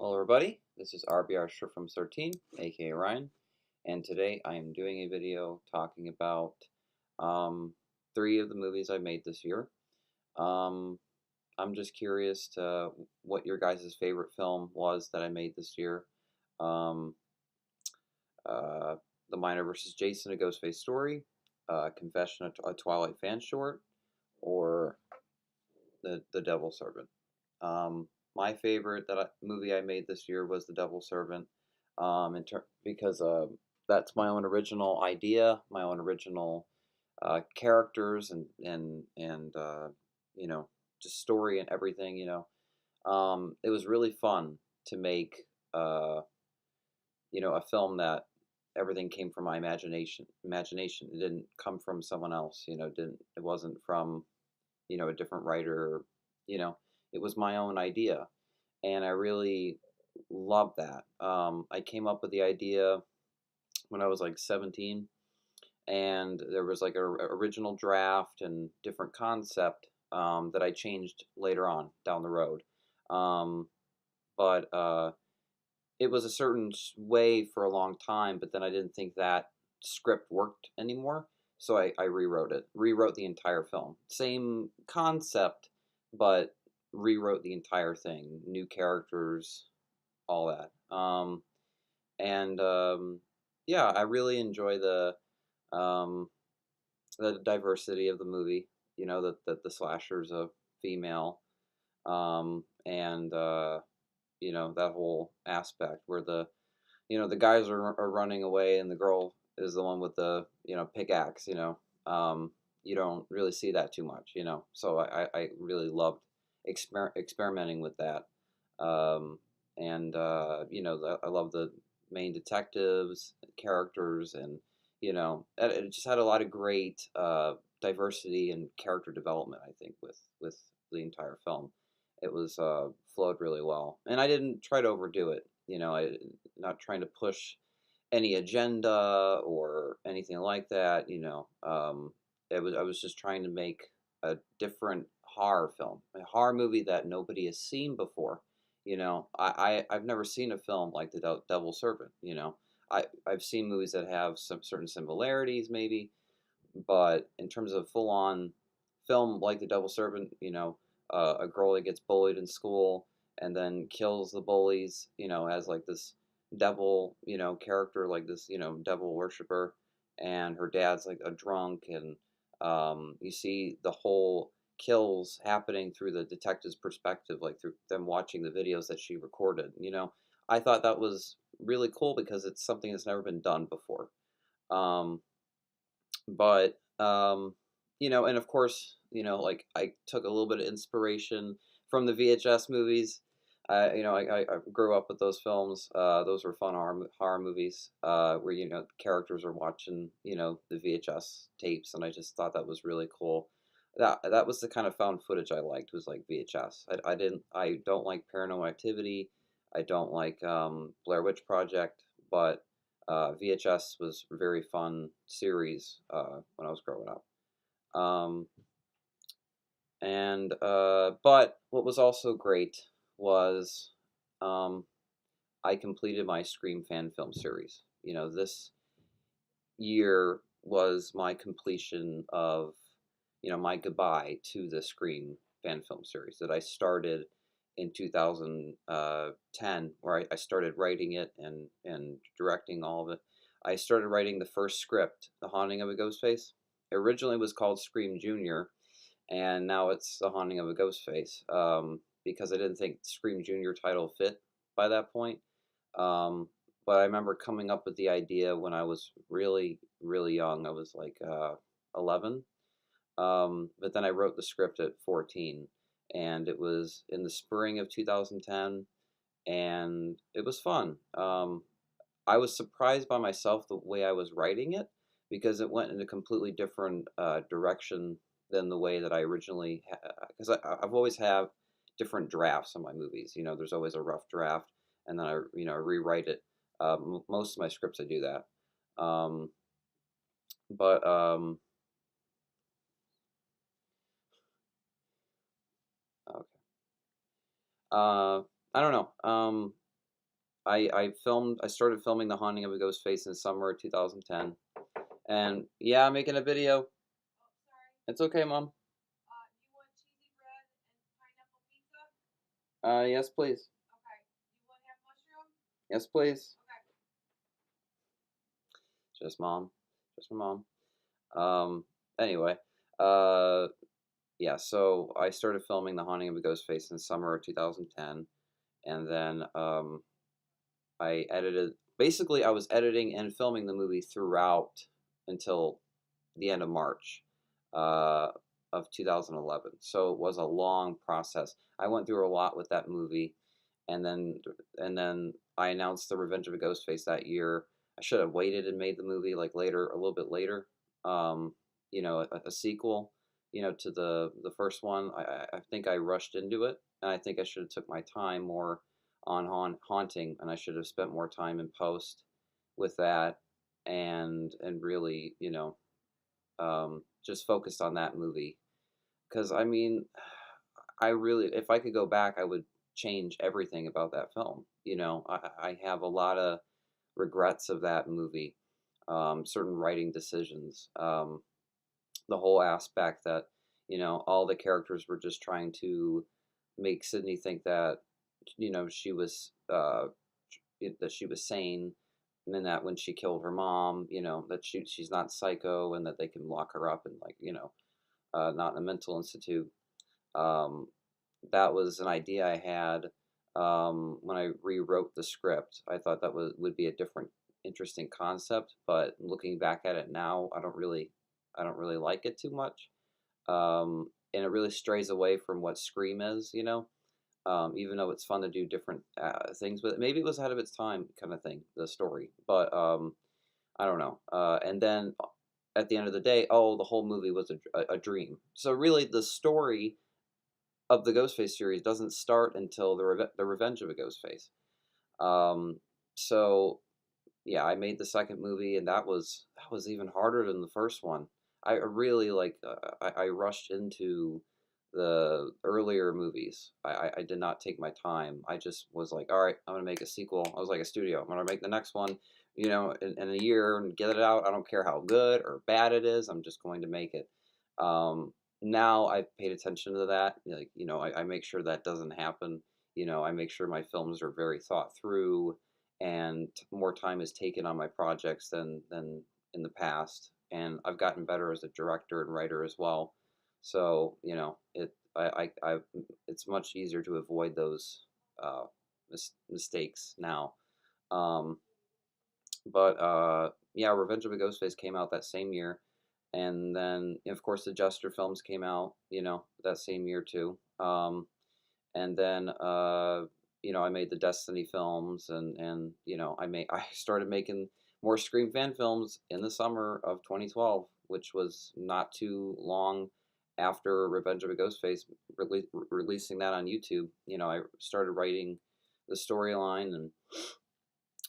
Hello everybody, this is RBR Short from 13, aka Ryan, and today I am doing a video talking about three of the movies I made this year. Um, I'm just curious to what your guys' favorite film was that I made this year. Um, uh, The Miner vs. Jason, a Ghostface story, Confession of a Twilight fan short, or the Devil Servant. My favorite movie I made this year was The Devil Servant, because that's my own original idea, my own original characters and you know just story and everything. It was really fun to make a film that everything came from my imagination. Imagination. It didn't come from someone else. It wasn't from a different writer. You know, it was my own idea, and I really love that. I came up with the idea when I was like 17, and there was like a original draft and different concept that I changed later on down the road. Um, but it was a certain way for a long time, but then I didn't think that script worked anymore. So I rewrote it, rewrote the entire film. Same concept, but rewrote the entire thing. New characters, all that. And yeah, I really enjoy um, the diversity of the movie. That the slasher's a female, and that whole aspect where the guys are running away and the girl is the one with the pickaxe. You don't really see that too much. So I really loved experimenting with that. And I love the main detectives characters, and it just had a lot of great diversity and character development. I think with the entire film, it was flowed really well, and I didn't try to overdo it. I not trying to push any agenda or anything like that. I was just trying to make a different horror film, a horror movie that nobody has seen before. I've never seen a film like The Devil Servant. I've seen movies that have some certain similarities, maybe, but in terms of full on film like The Devil Servant, a girl that gets bullied in school and then kills the bullies, as like this devil, character, like this, devil worshiper, and her dad's like a drunk, and you see the whole kills happening through the detective's perspective, like through them watching the videos that she recorded. I thought that was really cool because it's something that's never been done before. Um, but and of course, like I took a little bit of inspiration from the VHS movies. I grew up with those films. Those were fun horror movies where characters are watching the VHS tapes, and I just thought that was really cool. That was the kind of found footage I liked, was like VHS. I don't like Paranormal Activity. I don't like Blair Witch Project, but VHS was a very fun series when I was growing up. Um, but what was also great was um, I completed my Scream fan film series. This year was my completion of my goodbye to the Scream fan film series that I started in 2010, where I started writing it and directing all of it. I started writing the first script, The Haunting of a Ghostface. It originally was called Scream Junior, and now it's The Haunting of a Ghostface, because I didn't think Scream Junior title fit by that point. Um, but I remember coming up with the idea when I was really, really young. I was like 11. But then I wrote the script at 14, and it was in the spring of 2010, and it was fun. I was surprised by myself the way I was writing it, because it went in a completely different direction than the way that I originally because I've always have different drafts on my movies. There's always a rough draft, and then I rewrite it. Most of my scripts I do that. Um, but okay. I don't know. I started filming The Haunting of a Ghostface in summer of 2010, and yeah, I'm making a video. It's okay, Mom. Yes, please. Yes, please. Just Mom. Just my Mom. Anyway, uh, yeah. So I started filming The Haunting of a Ghostface in summer of 2010, and then I edited. Basically, I was editing and filming the movie throughout until the end of March uh, of 2011. So it was a long process. I went through a lot with that movie, and then I announced the Revenge of a Ghostface that year. I should have waited and made the movie like later, a little bit later. Um, a sequel, to the first one. I think I rushed into it, and I think I should have took my time more on haunting, and I should have spent more time in post with that, and really, just focused on that movie. Because I mean, I really, if I could go back, I would change everything about that film. I have a lot of regrets of that movie, certain writing decisions, the whole aspect that, all the characters were just trying to make Sydney think that, she was, that she was sane, and then that when she killed her mom, that she's not psycho, and that they can lock her up and, like, not in a mental institute. Um, that was an idea I had when I rewrote the script. I thought that would be a different, interesting concept, but looking back at it now, I don't really like it too much. And it really strays away from what Scream is, even though it's fun to do different things, but maybe it was ahead of its time, kind of thing, the story. But I don't know. And then at the end of the day, oh, the whole movie was a dream. So really, the story of the Ghostface series doesn't start until the Revenge of a Ghostface. Um, so yeah, I made the second movie, and that was even harder than the first one. I really like. I rushed into the earlier movies. I did not take my time. I just was like, all right, I'm gonna make a sequel. I was like a studio. I'm gonna make the next one, in a year and get it out. I don't care how good or bad it is. I'm just going to make it. Um, Now I've paid attention to that. Like, I make sure that doesn't happen. I make sure my films are very thought through, and more time is taken on my projects than in the past. And I've gotten better as a director and writer as well. So it's much easier to avoid those uh, mistakes now. Um, but yeah, Revenge of a Ghostface came out that same year, and then of course the Jester films came out, that same year too. And then I made the Destiny films, and I started making more Scream fan films in the summer of 2012, which was not too long after Revenge of a Ghostface, releasing that on YouTube. I started writing the storyline and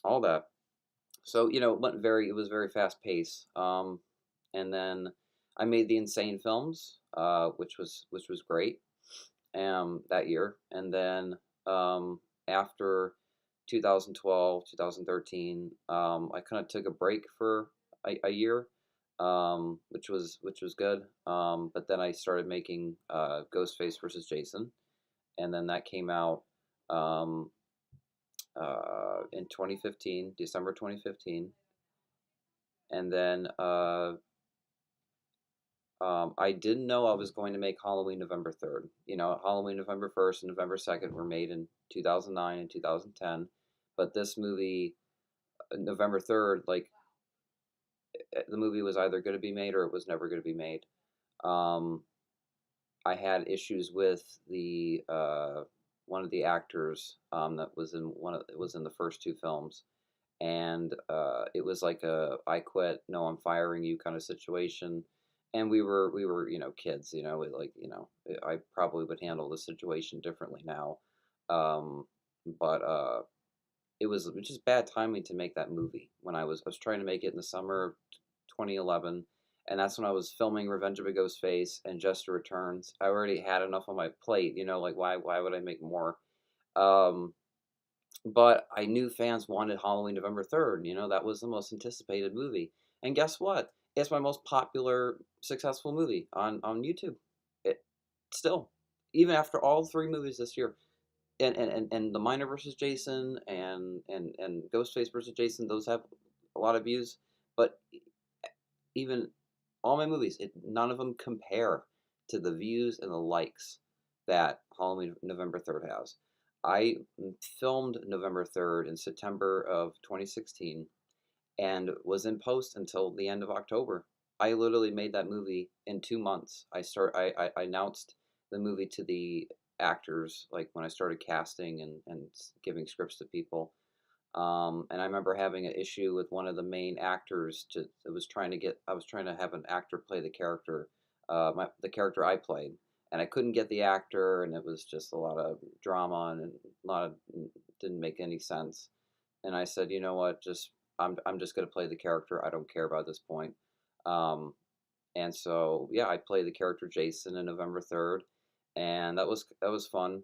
all that. So it was very fast paced. And then I made the Insane films, which was great that year. And then after 2012, 2013, I kind of took a break for a year, which was good. But then I started making Ghostface versus Jason, and then that came out um, in 2015, December 2015. And then I didn't know I was going to make Halloween November 3rd. Halloween November 1st and November 2nd were made in 2009 and 2010. But this movie, November 3rd, like, the movie was either going to be made or it was never going to be made. Um, I had issues with the one of the actors that was in the first two films, and it was like a "I quit, no, I'm firing you" kind of situation. And we were kids, like, I probably would handle the situation differently now. But it was just bad timing to make that movie when I was trying to make it in the summer of 2011, and that's when I was filming Revenge of a Ghostface and Jester Returns. I already had enough on my plate, like, why would I make more? Um, But I knew fans wanted Halloween November 3rd. That was the most anticipated movie. And guess what? It's my most popular, successful movie on YouTube. It still, even after all three movies this year, and the Miner versus Jason and Ghostface versus Jason, those have a lot of views. But even all my movies, none of them compare to the views and the likes that Halloween November 3rd has. I filmed November 3rd in September of 2016 and was in post until the end of October. I literally made that movie in 2 months. I announced the movie to the actors like when I started casting and giving scripts to people. And I remember having an issue with one of the main actors. I was trying to have an actor play the character, the character I played, and I couldn't get the actor, and it was just a lot of drama and a lot of didn't make any sense. And I said, you know what, I'm just gonna play the character. I don't care about this point. Um, and so yeah, I played the character Jason in November 3rd, and that was fun.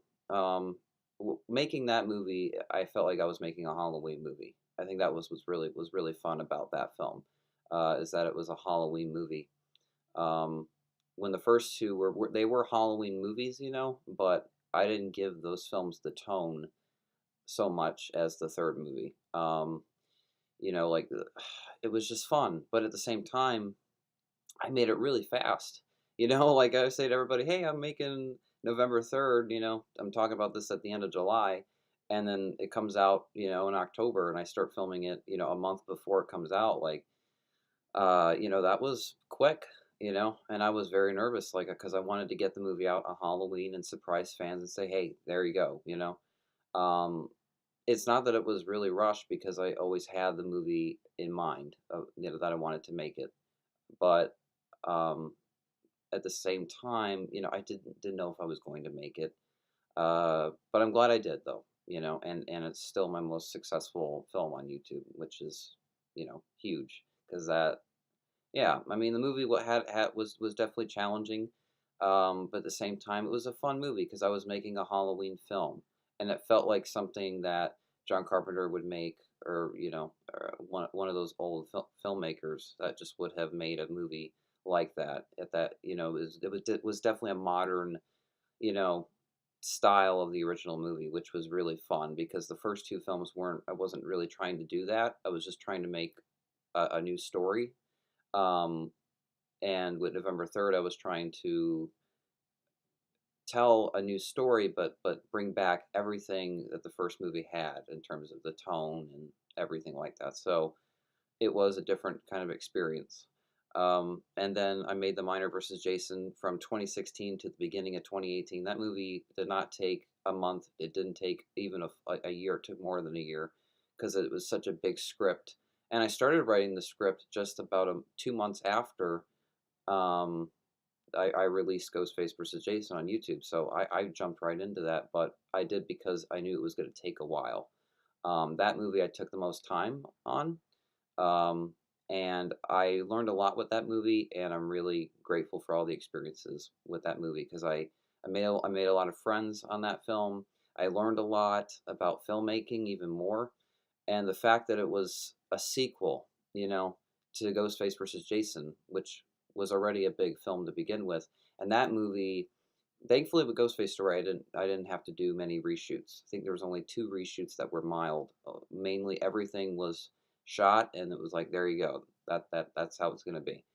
Making that movie, I felt like I was making a Halloween movie. I think that was really fun about that film, is that it was a Halloween movie. Um, when the first two they were Halloween movies, but I didn't give those films the tone so much as the third movie. Like it was just fun, but at the same time, I made it really fast. Like I say to everybody, hey, I'm making November 3rd, I'm talking about this at the end of July. And then it comes out, in October, and I start filming it, a month before it comes out. Like, that was quick, and I was very nervous, like, because I wanted to get the movie out on Halloween and surprise fans and say, hey, there you go. Um, it's not that it was really rushed because I always had the movie in mind, that I wanted to make it. But um, at the same time, I didn't know if I was going to make it. But I'm glad I did though, and it's still my most successful film on YouTube, which is, huge because that, yeah, I mean the movie what had was definitely challenging, but at the same time it was a fun movie because I was making a Halloween film, and it felt like something that John Carpenter would make, or one of those old filmmakers that just would have made a movie like that. At that, it was definitely a modern, you know, style of the original movie, which was really fun because the first two films weren't. I wasn't really trying to do that. I was just trying to make a new story. Um, and with November 3rd, I was trying to tell a new story, but bring back everything that the first movie had in terms of the tone and everything like that. So it was a different kind of experience. And then I made The Miner versus Jason from 2016 to the beginning of 2018. That movie did not take a month. It didn't take even a year. It took more than a year because it was such a big script. And I started writing the script just about 2 months after um, I released Ghostface versus Jason on YouTube. So I jumped right into that, but I did because I knew it was going to take a while. That movie I took the most time on. Um, and I learned a lot with that movie, and I'm really grateful for all the experiences with that movie because I made a lot of friends on that film. I learned a lot about filmmaking, even more, and the fact that it was a sequel, to Ghostface versus Jason, which was already a big film to begin with, and that movie. Thankfully, with Ghostface Story, I didn't have to do many reshoots. I think there was only two reshoots that were mild. Mainly, everything was shot, and it was like, there you go. That's how it's going to be.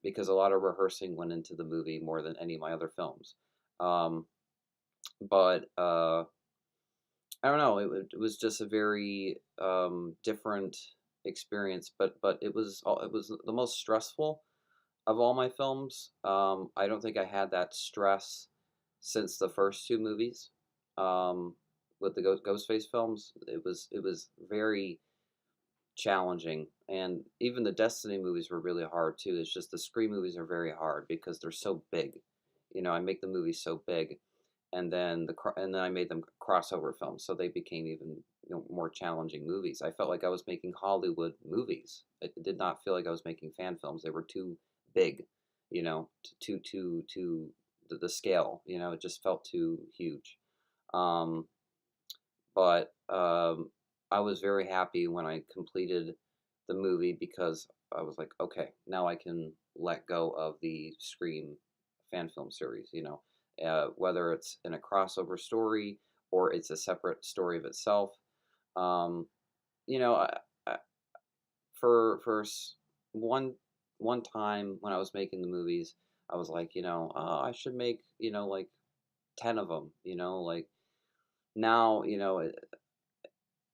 Because a lot of rehearsing went into the movie more than any of my other films. Um, but I don't know. It was just a very different experience. But it was the most stressful of all my films. I don't think I had that stress since the first two movies. Um, with the Ghostface films, it was very challenging, and even the Destiny movies were really hard too. It's just the Scream movies are very hard because they're so big. I make the movies so big, and then I made them crossover films, so they became even more challenging movies. I felt like I was making Hollywood movies. It did not feel like I was making fan films. They were too big, to the scale. It just felt too huge. Um, but I was very happy when I completed the movie because I was like, okay, now I can let go of the Scream fan film series. Whether it's in a crossover story or it's a separate story of itself. Um, you know, I, for one one time when I was making the movies, I was like, oh, I should make like 10 of them. Like now,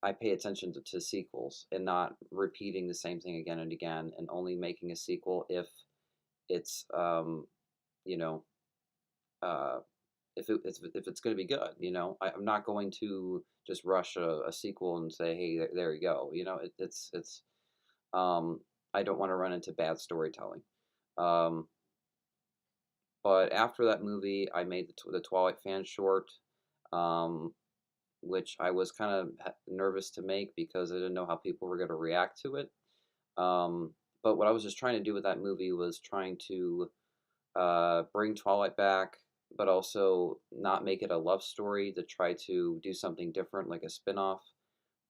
I pay attention to sequels and not repeating the same thing again and again, and only making a sequel if it's you know uh, if it's going to be good. I'm not going to just rush a sequel and say, hey, there you go. It's um, I don't want to run into bad storytelling. Um, but after that movie, I made the Twilight fan short. Um, which I was kind of nervous to make because I didn't know how people were going to react to it. But what I was just trying to do with that movie was trying to bring Twilight back, but also not make it a love story, to try to do something different, like a spin-off,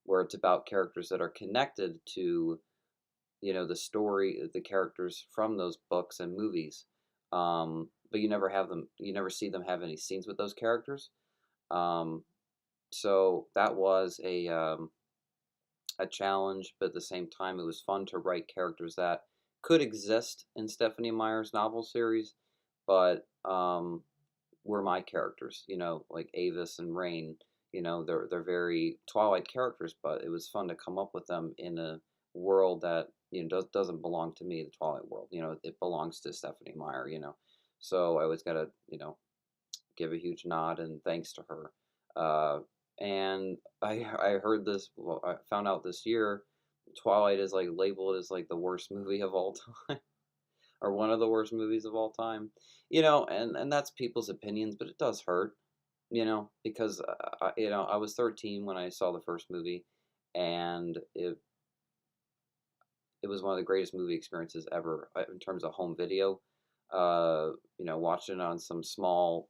where it's about characters that are connected to, the story, the characters from those books and movies. But you never see them have any scenes with those characters. Um, so that was a challenge, but at the same time, it was fun to write characters that could exist in Stephanie Meyer's novel series, but were my characters. Like Avis and Rain. They're very Twilight characters, but it was fun to come up with them in a world that doesn't belong to me. The Twilight world, it belongs to Stephanie Meyer. So I always gotta give a huge nod and thanks to her. And I heard this. Well, I found out this year, Twilight is like labeled as like the worst movie of all time, or one of the worst movies of all time. And that's people's opinions, but it does hurt. Because I was 13 when I saw the first movie, and it was one of the greatest movie experiences ever in terms of home video. Watching it on some small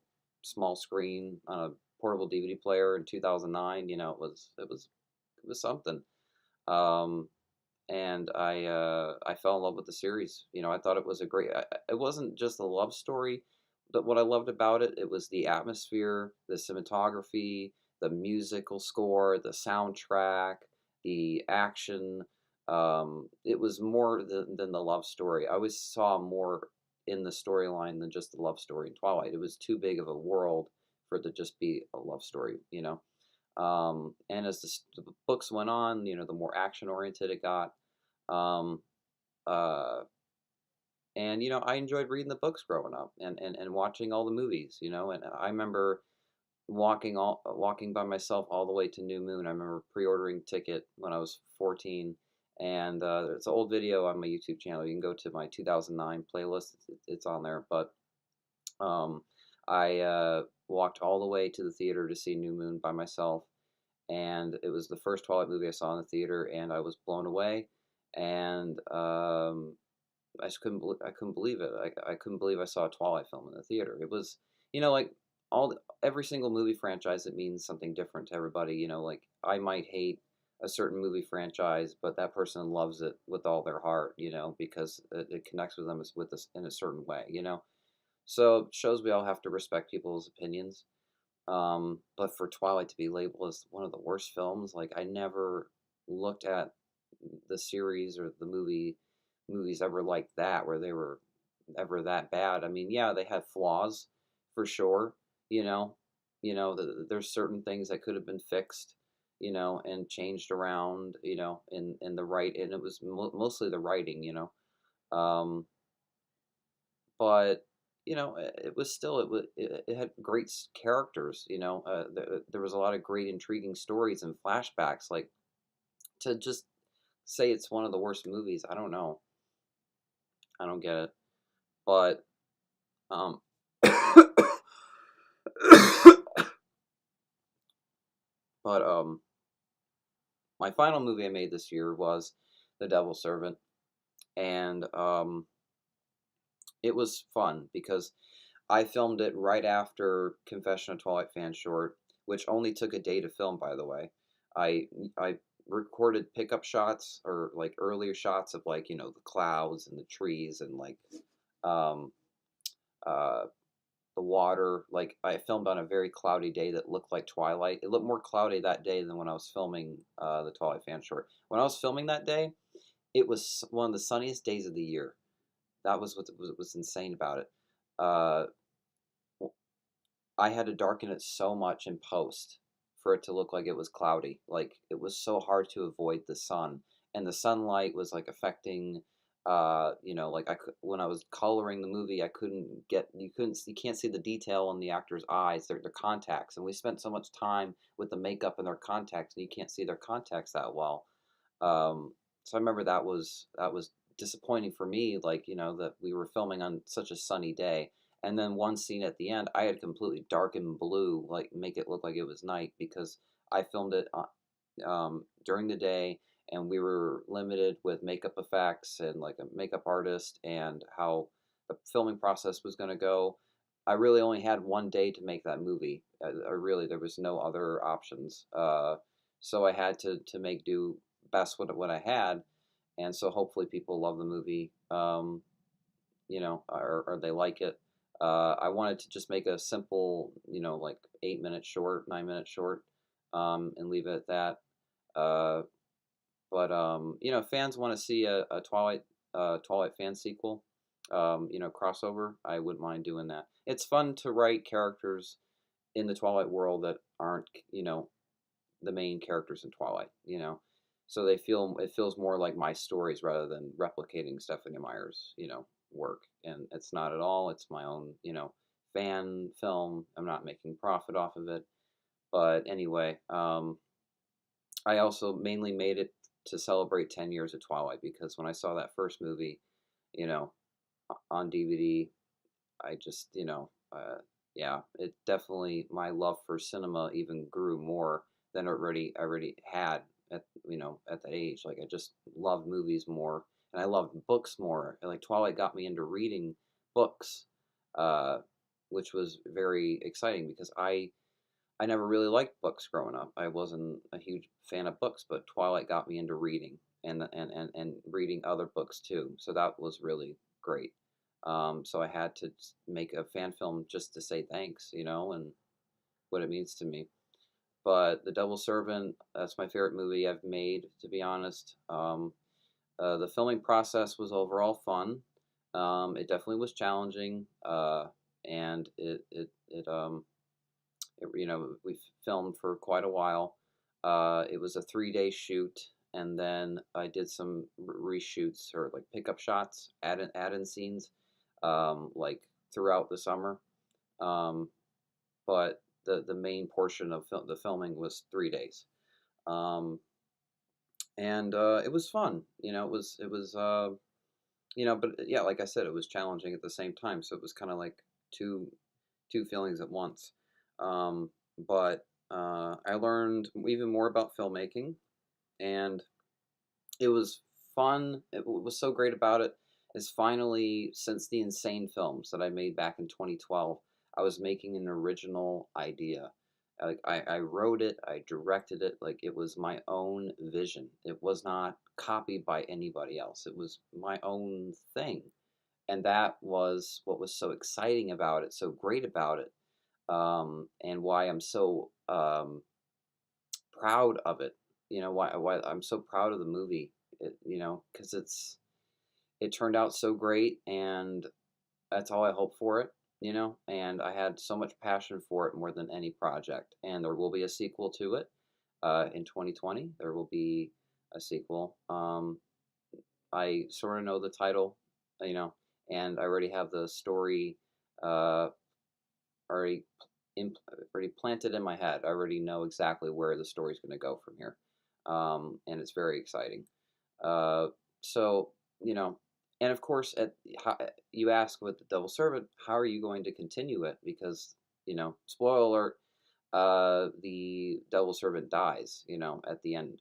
screen on a portable DVD player in 2009. It was something. Um, and I fell in love with the series. I thought it was a great. It wasn't just a love story, but what I loved about it, it was the atmosphere, the cinematography, the musical score, the soundtrack, the action. It was more than the love story. I always saw more in the storyline than just the love story in Twilight. It was too big of a world for it to just be a love story. And as the books went on, the more action oriented it got. Um, uh, and I enjoyed reading the books growing up and watching all the movies. And I remember walking by myself all the way to New Moon. I remember pre-ordering ticket when I was 14, and it's an old video on my YouTube channel. You can go to my 2009 playlist; it's on there. But um, I walked all the way to the theater to see New Moon by myself, and it was the first Twilight movie I saw in the theater, and I was blown away. And I just I couldn't believe it. I couldn't believe I saw a Twilight film in the theater. It was, like every single movie franchise, it means something different to everybody. Like I might hate a certain movie franchise, but that person loves it with all their heart. Because it connects with them with us in a certain way. So it shows we all have to respect people's opinions. But for Twilight to be labeled as one of the worst films, like I never looked at the series or the movies ever like that, where they were ever that bad. I mean, yeah, they had flaws for sure. You know, there's certain things that could have been fixed, and changed around, in the right, and it was mostly the writing. Um, but it was still it had great characters. There was a lot of great intriguing stories and flashbacks. Like, to just say it's one of the worst movies, I don't know. I don't get it. But um but my final movie I made this year was The Devil's Servant, and it was fun because I filmed it right after Confession of Twilight fan short, which only took a day to film, by the way. I I recorded pickup shots or like earlier shots of like the clouds and the trees and like um, uh, the water. Like I filmed on a very cloudy day that looked like Twilight. It looked more cloudy that day than when I was filming the Twilight fan short. When I was filming that day, it was one of the sunniest days of the year. That was what was insane about it. Uh, I had to darken it so much in post for it to look like it was cloudy. Like it was so hard to avoid the sun, and the sunlight was like affecting. Like when I was coloring the movie, I couldn't get you can't see the detail in the actors' eyes, their contacts, and we spent so much time with the makeup and their contacts, and you can't see their contacts that well. So I remember that was disappointing for me, like that we were filming on such a sunny day, and then one scene at the end, I had completely darkened blue, like make it look like it was night because I filmed it during the day, and we were limited with makeup effects and like a makeup artist and how the filming process was going to go. I really only had one day to make that movie. I really there was no other options. So I had to make do best with what I had, and so hopefully people love the movie, or they like it. I wanted to just make a simple, like 8 minute short, 9 minute short, and leave it at that. Uh, but fans want to see a Twilight fan sequel, crossover. I wouldn't mind doing that. It's fun to write characters in the Twilight world that aren't, the main characters in Twilight, so it feels more like my stories rather than replicating Stephanie Meyer's, work. And it's not at all. It's my own, fan film. I'm not making profit off of it. But anyway, I also mainly made it to celebrate 10 years of Twilight because when I saw that first movie, you know, on DVD, I just, yeah, it definitely my love for cinema even grew more than I already had at that age. Like I just loved movies more, and I loved books more. And like Twilight got me into reading books, uh, which was very exciting because I never really liked books growing up. I wasn't a huge fan of books, but Twilight got me into reading and reading other books too. So that was really great. So I had to make a fan film just to say thanks, and what it means to me. But The Double Servant, that's my favorite movie I've made, to be honest. The filming process was overall fun. It definitely was challenging, and we filmed for quite a while. It was a 3 day shoot, and then I did some reshoots or like pickup shots, add-in scenes, like throughout the summer. Um, but the main portion of the filming was 3 days, um, and it was fun. But yeah, like I said, it was challenging at the same time. So it was kind of like two two feelings at once. But I learned even more about filmmaking, and it was fun. What was so great about it is finally, since the insane films that I made back in 2012, I was making an original idea. Like I wrote it, I directed it, like it was my own vision. It was not copied by anybody else. It was my own thing. And that was what was so exciting about it, so great about it, and why I'm so proud of it. Why I'm so proud of the movie. Because it turned out so great, and that's all I hope for it. And I had so much passion for it more than any project. And there will be a sequel to it in 2020. There will be a sequel. I sort of know the title, you know, and I already have the story uh, already already planted in my head. I already know exactly where the story's going to go from here, and it's very exciting. Uh, so you know, and of course, you ask with the Devil Servant, how are you going to continue it? Because spoiler alert, the Devil Servant dies. At the end,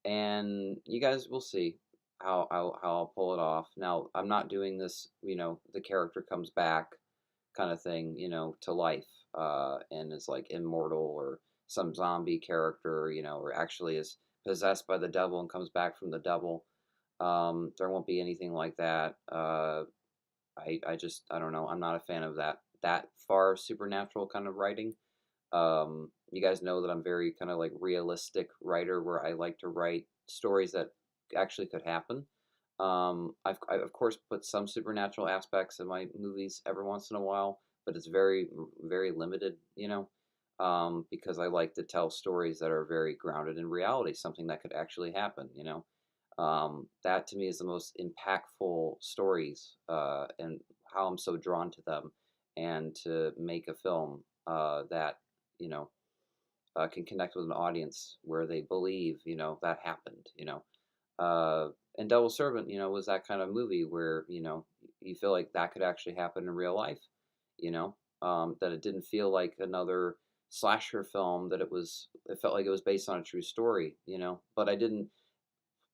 and you guys will see how I'll pull it off. Now, I'm not doing this. The character comes back kind of thing, to life, and is like immortal or some zombie character, or actually is possessed by the devil and comes back from the devil. There won't be anything like that. I don't know. I'm not a fan of that far supernatural kind of writing. You guys know that I'm very kind of like realistic writer, where I like to write stories that actually could happen. I of course put some supernatural aspects in my movies every once in a while, but it's very limited, because I like to tell stories that are very grounded in reality, something that could actually happen. That to me is the most impactful stories, and how I'm so drawn to them, and to make a film that you know can connect with an audience where they believe that happened. Uh, and Devil Servant, was that kind of movie where you feel like that could actually happen in real life. That it didn't feel like another slasher film. It felt like it was based on a true story. But I didn't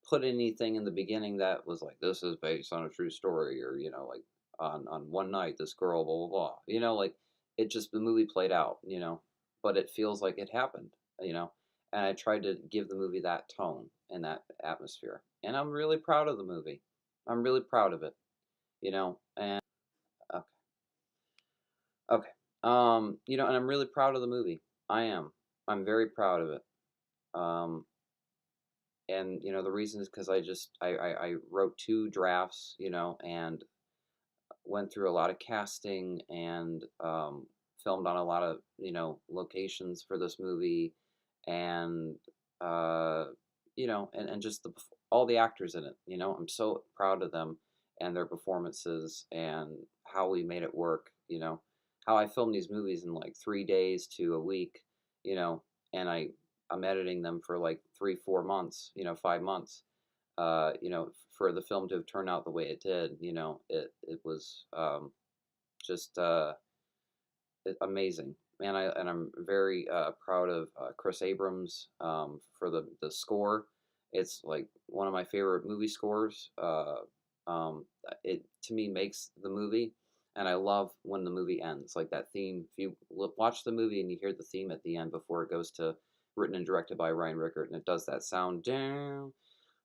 put anything in the beginning that was like, this is based on a true story, or like on one night this girl blah blah blah. Like it just, the movie played out. But it feels like it happened. you know and I tried to give the movie that tone and that atmosphere, and I'm really proud of the movie. I'm really proud of it. And okay, okay. And I'm really proud of the movie. I'm very proud of it. um and the reason is because I wrote two drafts, and went through a lot of casting, and filmed on a lot of locations for this movie, and uh, and just all the actors in it. I'm so proud of them and their performances, and how we made it work. How I filmed these movies in like 3 days to a week. You know, and I'm editing them for like 3 4 months. 5 months. For the film to have turned out the way it did, it was just amazing. And I'm very proud of Chris Abrams for the score. It's like one of my favorite movie scores. Um, it to me makes the movie, and I love when the movie ends. Like that theme. If you watch the movie and you hear the theme at the end before it goes to written and directed by Ryan Rickert, and it does that sound down,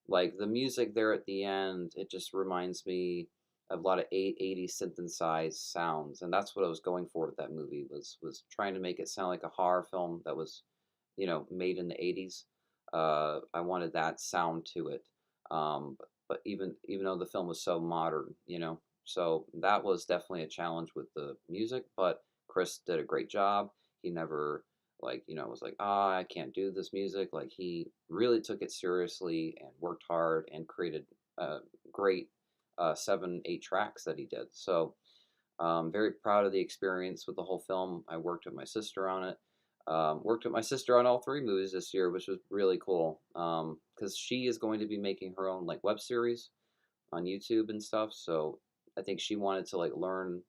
like the music there at the end, it just reminds me of a lot of 80s synthesized sounds, and that's what I was going for with that movie. Was trying to make it sound like a horror film that was, made in the 80s. I wanted that sound to it. But even though the film was so modern, so that was definitely a challenge with the music. But Chris did a great job. He never, like, was like, I can't do this music. Like, he really took it seriously and worked hard and created great 7 8 tracks that he did. So very proud of the experience with the whole film. I worked with my sister on it. Worked with my sister on all 3 movies this year, which was really cool, because she is going to be making her own like web series on YouTube and stuff. So I think she wanted to like learn,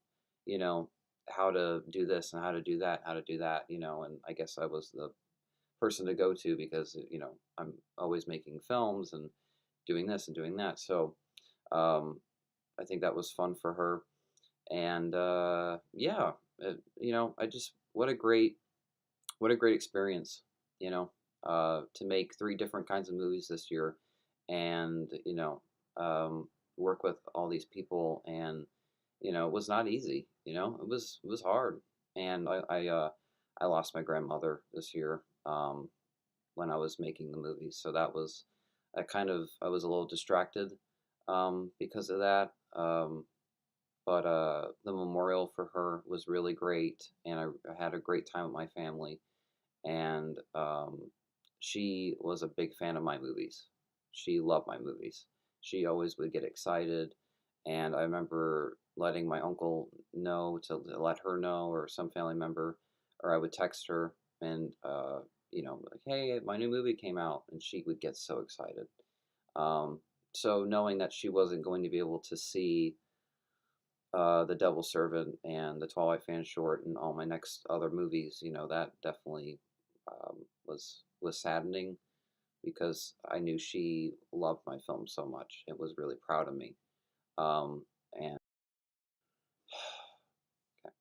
you know, how to do this and how to do that, how to do that, and I guess I was the person to go to, because I'm always making films and doing this and doing that. So I think that was fun for her, and yeah, I just, what a great experience, to make 3 different kinds of movies this year, and work with all these people, and it was not easy. It was hard, and I lost my grandmother this year, when I was making the movie, so that was, I was a little distracted because of that. But the memorial for her was really great, and I had a great time with my family, and she was a big fan of my movies. She loved my movies. She always would get excited, and I remember letting my uncle know to let her know, or some family member, or I would text her, and like, hey, my new movie came out, and she would get so excited. Um, so knowing that she wasn't going to be able to see The Devil's Servant and the Twilight fan short and all my next other movies, that definitely was saddening, because I knew she loved my film so much. It was really proud of me. And okay,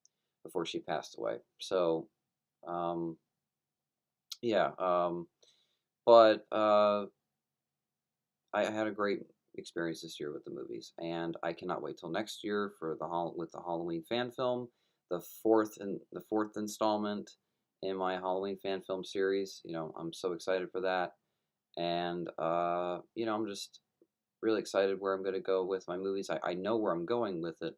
before she passed away. So, um, yeah, but I had a great experience this year with the movies, and I cannot wait till next year for with the Halloween fan film, the fourth installment in my Halloween fan film series. I'm so excited for that, and I'm just really excited where I'm going to go with my movies. I know where I'm going with it,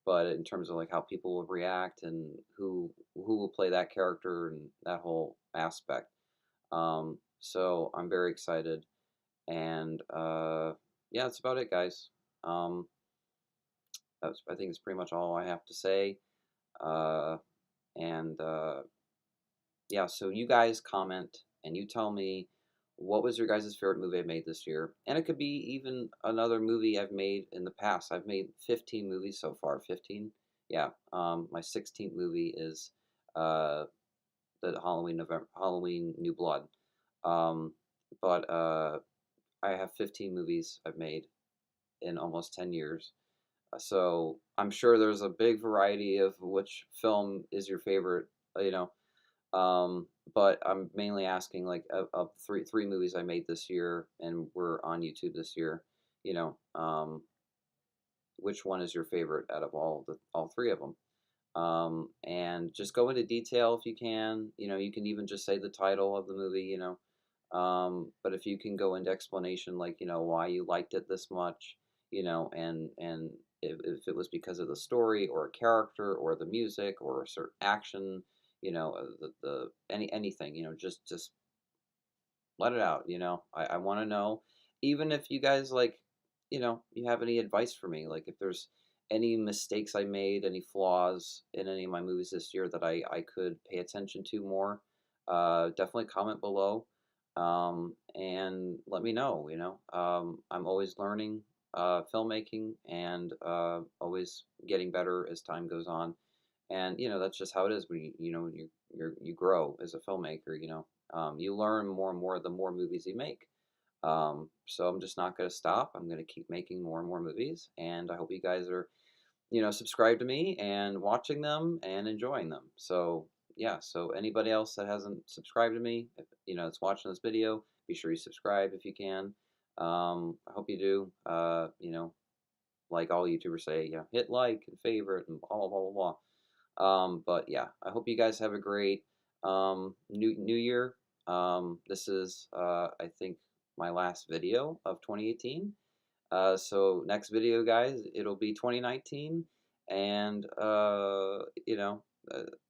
but in terms of like how people will react and who will play that character and that whole aspect. So I'm very excited, and yeah, that's about it, guys. Um, I think it's pretty much all I have to say. Uh, and yeah, so you guys comment and you tell me what was your guys' favorite movie I made this year, and it could be even another movie I've made in the past. I've made 15 movies so far. 15, yeah. My 16th movie is uh, the Halloween New Blood. Um, but I have 15 movies I've made in almost 10 years. So I'm sure there's a big variety of which film is your favorite, you know. But I'm mainly asking like of three movies I made this year and were on YouTube this year. You know, which one is your favorite out of all three of them? And just go into detail if you can. You can even just say the title of the movie. But if you can go into explanation, like why you liked it this much, and if it was because of the story or a character or the music or a certain action, the anything, just let it out. I want to know, even if you guys like, you have any advice for me, like if there's any mistakes I made, any flaws in any of my movies this year that I could pay attention to more, definitely comment below, and let me know. I'm always learning filmmaking, and always getting better as time goes on, and that's just how it is when you grow as a filmmaker. You learn more and more the more movies you make. So I'm just not going to stop. I'm going to keep making more and more movies, and I hope you guys are subscribed to me and watching them and enjoying them. So yeah, so anybody else that hasn't subscribed to me, if, that's watching this video, be sure you subscribe if you can. I hope you do. Like all YouTubers say, hit like and favorite and blah blah blah blah. But yeah, I hope you guys have a great new year. This is I think my last video of 2018. So next video, guys, it'll be 2019, and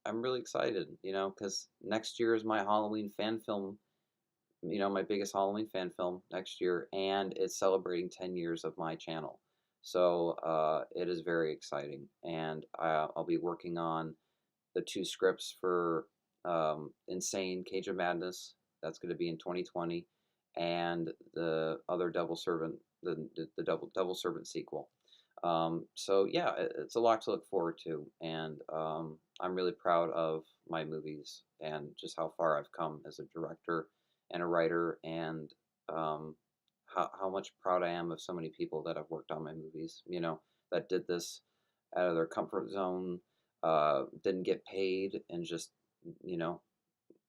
I'm really excited, because next year is my Halloween fan film. My biggest Halloween fan film next year, and it's celebrating 10 years of my channel. So it is very exciting, and I'll be working on the two scripts for Insane Cage of Madness. That's going to be in 2020, and the other Devil Servant, the Devil Servant sequel. So yeah, it's a lot to look forward to, and I'm really proud of my movies and just how far I've come as a director and a writer, and how much proud I am of so many people that have worked on my movies. That did this out of their comfort zone, didn't get paid, and just you know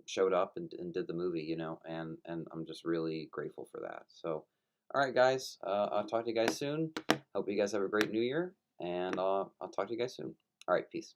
showed up and did the movie. And I'm just really grateful for that. So, all right, guys, I'll talk to you guys soon. Hope you guys have a great new year, and I'll talk to you guys soon. All right, peace.